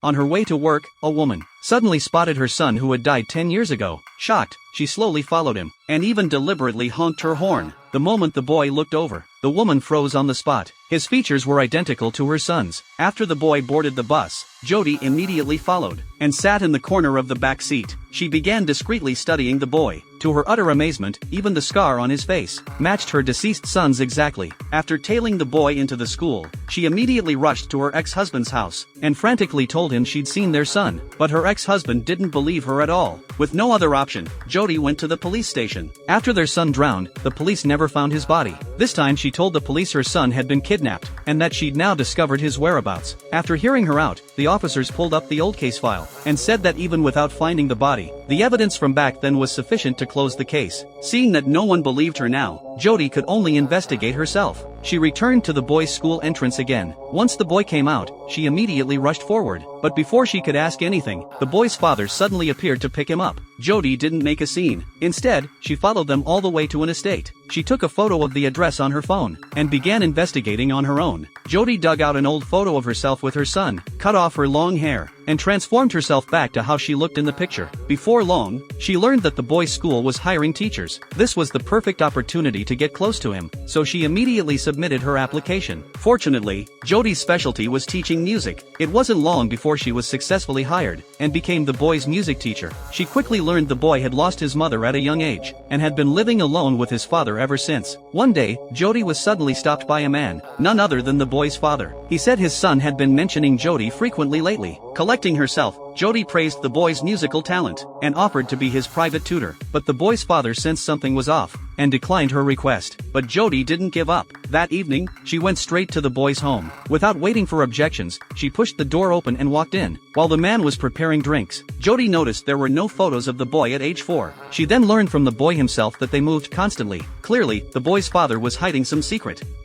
On her way to work, a woman suddenly spotted her son who had died 10 years ago. Shocked, she slowly followed him, and even deliberately honked her horn. The moment the boy looked over, the woman froze on the spot. His features were identical to her son's. After the boy boarded the bus, Jody immediately followed, and sat in the corner of the back seat. She began discreetly studying the boy. To her utter amazement, even the scar on his face matched her deceased son's exactly. After tailing the boy into the school, she immediately rushed to her ex-husband's house, and frantically told him she'd seen their son. But her ex-husband didn't believe her at all. With no other option, Jody went to the police station. After their son drowned, the police never found his body. This time she told the police her son had been kidnapped, and that she'd now discovered his whereabouts. After hearing her out, the officers pulled up the old case file, and said that even without finding the body, the evidence from back then was sufficient to close the case. Seeing that no one believed her now, Jody could only investigate herself. She returned to the boys' school entrance again. Once the boy came out, she immediately rushed forward. But before she could ask anything, the boy's father suddenly appeared to pick him up. Jody didn't make a scene. Instead, she followed them all the way to an estate. She took a photo of the address on her phone, and began investigating on her own. Jody dug out an old photo of herself with her son, cut off her long hair, and transformed herself back to how she looked in the picture. Before long, she learned that the boys' school was hiring teachers. This was the perfect opportunity to get close to him, so she immediately submitted her application. Fortunately, Jody's specialty was teaching music. It wasn't long before she was successfully hired, and became the boy's music teacher. She quickly learned the boy had lost his mother at a young age, and had been living alone with his father ever since. One day, Jody was suddenly stopped by a man, none other than the boy's father. He said his son had been mentioning Jody frequently lately. Collecting herself, Jody praised the boy's musical talent, and offered to be his private tutor. But the boy's father sensed something was off, and declined her request. But Jody didn't give up. That evening, she went straight to the boy's home. Without waiting for objections, she pushed the door open and walked in. While the man was preparing drinks, Jody noticed there were no photos of the boy at age 4. She then learned from the boy himself that they moved constantly. Clearly, the boy's father was hiding some secret.